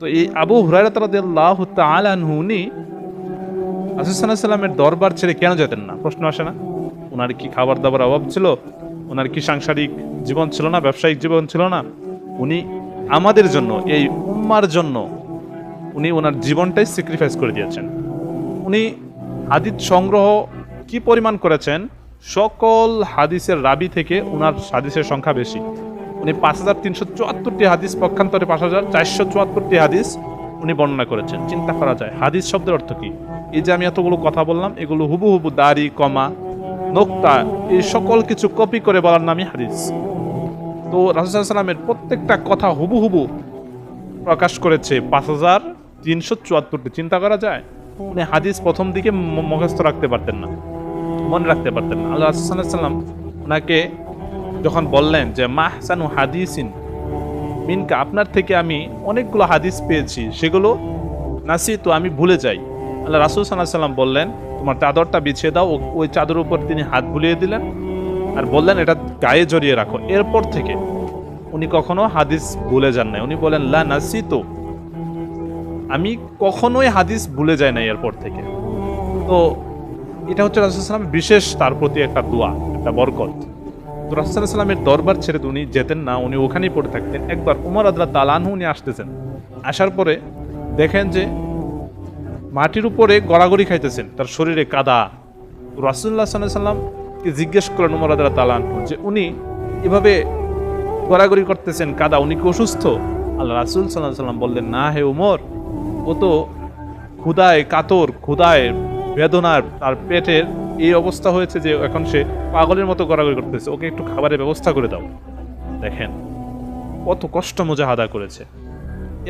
তো এই আবু হুরায়রা রাদিয়াল্লাহু তাআলা আনহু উনি রাসূল সাল্লাল্লাহু আলাইহি ওয়াসাল্লামের দরবার ছেড়ে কেন যেতেন না? প্রশ্ন আসে না? ওনার কি খাবার দাবার অভাব ছিল? ওনার কি সাংসারিক জীবন ছিল না? ব্যবসায়িক জীবন ছিল না? উনি আমাদের জন্য, এই উম্মার জন্য উনি ওনার জীবনটাই স্যাক্রিফাইস করে দিয়েছেন। উনি হাদিস সংগ্রহ কি পরিমাণ করেছেন? সকল হাদিসের রাবি থেকে ওনার হাদিসের সংখ্যা বেশি। উনি ৫,৩৭৪টি হাদিস, পক্ষান্তরে ৫,৪৭৪টি হাদিস উনি বর্ণনা করেছেন। চিন্তা করা যায় হাদিস শব্দের অর্থ কি? এই যে আমি এতগুলো কথা বললাম, এগুলো হুবহু দাড়ি, কমা, নোক্তা, এই সকল কিছু কপি করে বলার নামই হাদিস। তো রাসূল সাল্লাল্লাহু আলাইহি ওয়াসাল্লামের প্রত্যেকটা কথা হুবহু প্রকাশ করেছে ৫,৩৭৪টি। চিন্তা করা যায়? উনি হাদিস প্রথম দিকে মুখস্থ রাখতে পারতেন না, মনে রাখতে পারতেন না। আল্লাহ রাসূল সাল্লাল্লাহু আলাইহি ওয়াসাল্লাম ওনাকে যখন বললেন যে মাহসানু হাদিসিন মিনকা, আপনার থেকে আমি অনেকগুলো হাদিস পেয়েছি, সেগুলো নাসিতু, আমি ভুলে যাই। আল্লাহ রাসূল সাল্লাল্লাহু আলাইহি ওয়াসাল্লাম বললেন, তোমার চাদরটা বিছিয়ে দাও। ওই চাদরের উপর তিনি হাত বুলিয়ে দিলেন আর বললেন, এটা গায়ে জড়িয়ে রাখো। এরপর থেকে উনি কখনো হাদিস ভুলে যান নাই। উনি বলেন লা নাসিতু, আমি কখনোই হাদিস ভুলে যাই না এরপর থেকে। তো এটা হচ্ছে রাসূল সাল্লাল্লাহু আলাইহি ওয়াসাল্লামের বিশেষ, তার প্রতি একটা দোয়া, একটা বরকত। তো রাসূল সাল্লাল্লাহু আলাইহি ওয়াসাল্লামের দরবার ছেড়ে উনি যেতেন না, উনি ওখানেই পড়ে থাকতেন। একবার উমর রাদিয়াল্লাহু তাআলা আনহু উনি আসতেছেন, আসার পরে দেখেন যে মাটির উপরে গড়াগড়ি খাইতেছেন, তার শরীরে কাদা। তো রাসূলুল্লাহ সাল্লাল্লাহু আলাইহি ওয়াসাল্লামকে জিজ্ঞেস করেন উমর রাদিয়াল্লাহু তাআলা আনহু যে উনি এভাবে গড়াগড়ি করতেছেন কাদা, উনি কি অসুস্থ? আল্লাহ রাসূল সাল্লাল্লাহু আলাইহি ওয়াসাল্লাম বললেন, না হে উমর, ও তো ক্ষুধায় কাতর, ক্ষুধায় বেদনার, তার পেটের এই অবস্থা হয়েছে যে এখন সে পাগলের মতো গড়াগড়ি করতেছে, ওকে একটু খাবারের ব্যবস্থা করে দাও। দেখেন কত কষ্ট মুজাহাদা করেছে,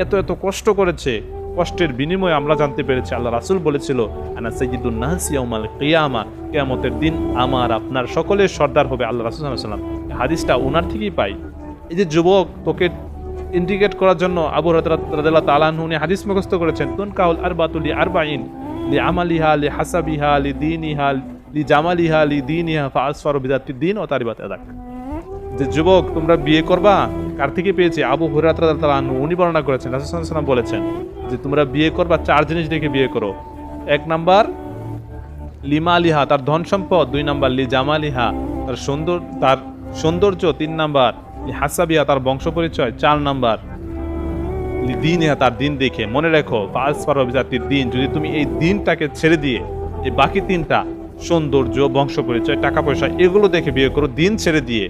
এত এত কষ্ট করেছে। কষ্টের বিনিময়ে আমরা জানতে পেরেছি আল্লাহ রাসূল বলেছিল, আনা সাইয়্যিদুন নাস ইয়াউমাল কিয়ামা, কিয়ামতের দিন আমার আপনার সকলের সর্দার হবে আল্লাহ রাসূল সাল্লাল্লাহু আলাইহি ওয়াসাল্লাম। হাদিসটা ওনার থেকেই পাই। এই যে যুবক, তোকে ইন্ডিকেট করার জন্য আবু হুরায়রা রাদিয়াল্লাহু তাআলা আনহু উনি হাদিস মুখস্থ করেছেন, তুনকাউল আরবাতু লি আরবাইন লি আমালিহা লি হাসাবিহা লি দীনিহা লি জামালিহা লি দীনিহা ফাসফারু বিযাতিদ দীন ওয়া তারিবাত আদাক। যে যুবক, তোমরা বিয়ে করবা, কার থেকে পেয়েছে? আবু হুরায়রা রাদিয়াল্লাহু তাআলা আনহু উনি বর্ণনা করেছেন, রাসূল সাল্লাল্লাহু আলাইহি ওয়াসাল্লাম বলেছেন যে তোমরা বিয়ে করবা, চার জিনিস দেখে বিয়ে করো। এক নাম্বার লিমালিহা, তার ধন সম্পদ। দুই নাম্বার লি জামালিহা, তার সৌন্দর্য। তিন নাম্বার লি হাসাবিহা, তার বংশ পরিচয়। চার নাম্বার লি দীনিহা, তার দিন দেখে। মনে রেখো, ফাসফারু বিযাতিদ দীন, যদি তুমি এই দিনটাকে ছেড়ে দিয়ে এই বাকি তিনটা, সৌন্দর্য, বংশ পরিচয়, টাকা পয়সা, এগুলো দেখে বিয়ে করো, দিন ছেড়ে দিয়ে,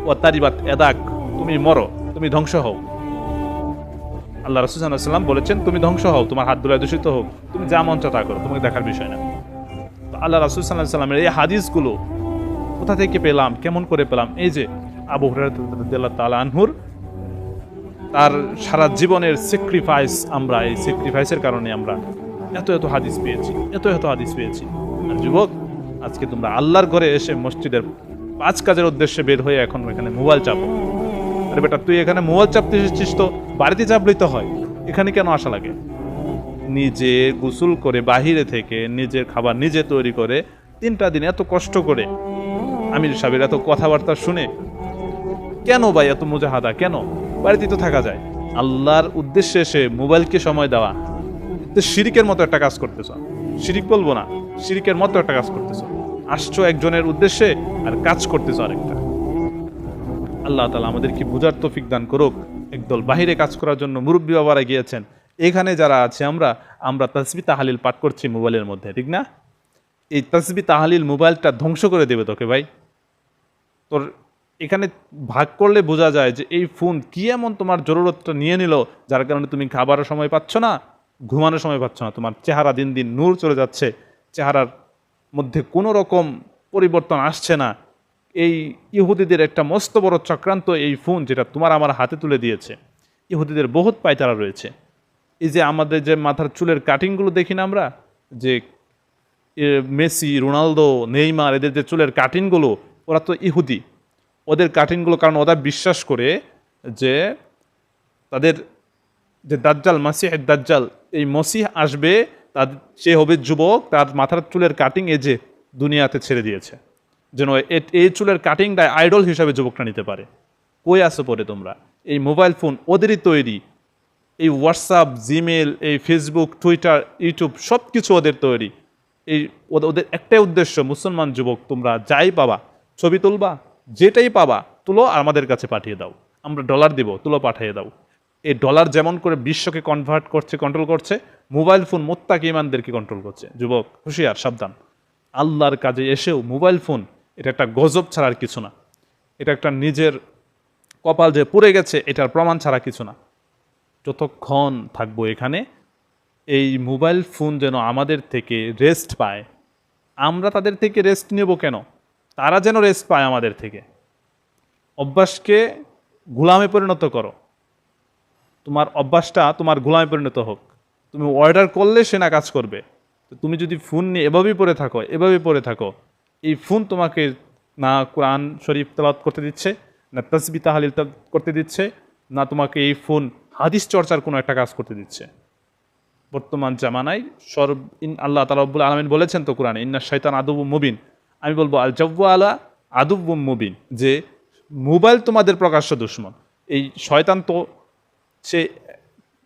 ও তারিবাত এদাক, তুমি মরো, তুমি ধ্বংস হও। আল্লাহ রাসূল সাল্লাল্লাহু আলাইহি ওয়াসাল্লাম বলেছেন, তুমি ধ্বংস হও, তোমার হাত ধুলায় দূষিত হোক, তুমি যা মন চায় তা করো, তোমাকে দেখার বিষয় না। তো আল্লাহ রাসূল সাল্লাল্লাহু আলাইহি ওয়াসাল্লামের এই হাদিসগুলো কোথা থেকে পেলাম, কেমন করে পেলাম? এই যে আবু হুরায়রা রাদিয়াল্লাহু তাআলা আনহুর তার সারা জীবনের স্যাক্রিফাইস, আমরা এই স্যাক্রিফাইসের কারণে আমরা এত এত হাদিস পেয়েছি, এত এত হাদিস পেয়েছি। আর যুবক, আজকে তোমরা আল্লাহর ঘরে এসে মসজিদের 5 কাজের উদ্দেশ্যে বের হয়ে এখন এখানে মোবাইল চাপো। আরে বেটা, তুই এখানে মোবাইল চাপতে এসেছিস, তো বাড়িতে চাপলেই তো হয়, এখানে কেন আসা লাগে? নিজে গোসল করে বাহিরে থেকে নিজের খাবার নিজে তৈরি করে 3টা দিন এত কষ্ট করে আমির সাহেবের এত কথাবার্তা শুনে কেন ভাই এত মুজাহাদা? কেন? বাড়িতে তো থাকা যায়। আল্লাহর উদ্দেশ্যে এসে মোবাইলকে সময় দেওয়া, তো শিরিকের মতো একটা কাজ করতেছ। শিরিক বলবো না, শিরিকের মতো একটা কাজ করতেছ। আসছো একজনের উদ্দেশ্যে আর কাজ করতেছ আরেকটা। আল্লাহ তাআলা আমাদের কি বুঝার তৌফিক দান করুক। একদল বাহিরে কাজ করার জন্য মুরব্বী বাবারা গিয়েছেন, এখানে যারা আছে আমরা তাসবিহ তাহলিল পাঠ করছি মোবাইলের মধ্যে, ঠিক না? এই তাসবিহ তাহলিল মোবাইলটা ধ্বংস করে দেবে তোকে ভাই। তোর এখানে ভাগ করলে বোঝা যায় যে এই ফোন কি এমন তোমার জরুরতটা নিয়ে নিল, যার কারণে তুমি খাবারের সময় পাচ্ছ না, ঘুমানোর সময় পাচ্ছ না, তোমার চেহারা দিন দিন নূর চলে যাচ্ছে, চেহারার মধ্যে কোনো রকম পরিবর্তন আসছে না। এই ইহুদিদের একটা মস্ত বড় চক্রান্ত এই ফোন, যেটা তোমার আমার হাতে তুলে দিয়েছে। ইহুদিদের বহুত পায়তারা রয়েছে। এই যে আমাদের যে মাথার চুলের কাটিংগুলো দেখি না আমরা, যে মেসি, রোনালদো, নেইমার, এদের যে চুলের কাটিংগুলো, ওরা তো ইহুদি। ওদের কাটিংগুলো, কারণ ওরা বিশ্বাস করে যে তাদের যে দাজ্জাল, মাসিহ দাজ্জাল, এই মসিহ আসবে, সে হবে যুবক, তার মাথার চুলের কাটিং এই যে দুনিয়াতে ছেড়ে দিয়েছে, যেন এই চুলের কাটিংটাই আইডল হিসাবে যুবকটা নিতে পারে। কই আসো পরে তোমরা? এই মোবাইল ফোন ওদেরই তৈরি, এই হোয়াটসঅ্যাপ, জিমেল, এই ফেসবুক, টুইটার, ইউটিউব সব কিছু ওদের তৈরি। এই ওদের একটাই উদ্দেশ্য, মুসলমান যুবক তোমরা যাই পাবা, ছবি তুলবা, যেটাই পাবা তুলো আর আমাদের কাছে পাঠিয়ে দাও, আমরা ডলার দিব, তুলো পাঠিয়ে দাও। এই ডলার যেমন করে বিশ্বকে কনভার্ট করছে, কন্ট্রোল করছে, মোবাইল ফোন মুত্তাকি ইমানদেরকে কন্ট্রোল করছে। যুবক হুঁশিয়ার, সাবধান। আল্লাহর কাজে এসেও মোবাইল ফোন এটা একটা গজব ছাড়ার কিছু না, এটা একটা নিজের কপাল যে পুড়ে গেছে এটার প্রমাণ ছাড়া কিছু না। যতক্ষণ থাকবো এখানে, এই মোবাইল ফোন যেন আমাদের থেকে রেস্ট পায়। আমরা তাদের থেকে রেস্ট নেব কেন? তারা যেন রেস্ট পায় আমাদের থেকে। অভ্যাসকে গোলামে পরিণত করো, তোমার অভ্যাসটা তোমার গোলামে পরিণত হোক। তুমি অর্ডার করলে সে না কাজ করবে। তো তুমি যদি ফোন নিয়ে এভাবেই পড়ে থাকো, এই ফোন তোমাকে না কোরআন শরীফ তেলাওয়াত করতে দিচ্ছে, না তাসবিহ তাহলিল করতে দিচ্ছে, না তোমাকে এই ফোন হাদিস চর্চার কোনো একটা কাজ করতে দিচ্ছে। বর্তমান জামানায় আল্লাহ তাআলা রব্বুল আলামিন বলেছেন তো কোরআনে, ইন্না শাইতান আদুউম মুবিন। আমি বলবো আল জাওয়া আলা আদুউম মুবিন, যে মোবাইল তোমাদের প্রকাশ্য দুশমন। এই শয়তান তো সে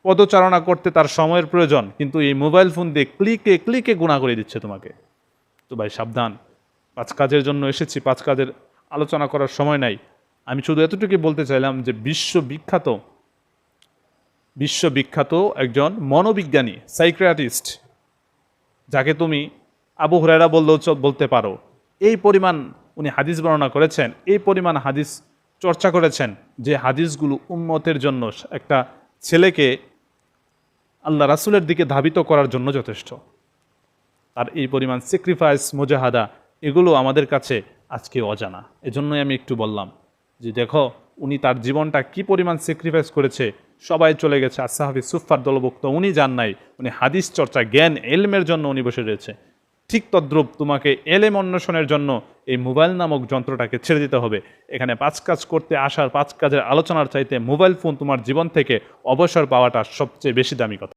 পদচারণা করতে তার সময়ের প্রয়োজন, কিন্তু এই মোবাইল ফোন দিয়ে ক্লিকে ক্লিকে গুনাহ করে দিচ্ছে তোমাকে। তো ভাই সাবধান, 5 কাজের জন্য এসেছি, 5 কাজের আলোচনা করার সময় নাই। আমি শুধু এতটুকুই বলতে চাইলাম যে বিশ্ববিখ্যাত একজন মনোবিজ্ঞানী, সাইকিয়াট্রিস্ট, যাকে তুমি আবু হুরায়রা বললেও বলতে পারো, এই পরিমাণ উনি হাদিস বর্ণনা করেছেন, এই পরিমাণ হাদিস চর্চা করেছেন, যে হাদিসগুলো উম্মতের জন্য, একটা ছেলেকে আল্লাহ রাসূলের দিকে ধাবিত করার জন্য যথেষ্ট। আর এই পরিমাণ স্যাক্রিফাইস, মুজাহাদা, এগুলো আমাদের কাছে আজকে অজানা। এজন্যই আমি একটু বললাম যে দেখো উনি তার জীবনটা কি পরিমাণ স্যাক্রিফাইস করেছে। সবাই চলে গেছে, আসহাবি সুফার দলভুক্ত, উনি যান নাই। উনি হাদিস চর্চা, জ্ঞান, এলমের জন্য উনি বসে রয়েছে। ঠিক তদ্রূপ তোমাকে এলেম অন্বেষণের জন্য এই মোবাইল নামক যন্ত্রটাকে ছেড়ে দিতে হবে। এখানে 5 কাজ করতে আসার, 5 কাজের আলোচনার চাইতে মোবাইল ফোন তোমার জীবন থেকে অবসর পাওয়াটা সবচেয়ে বেশি দামি কথা।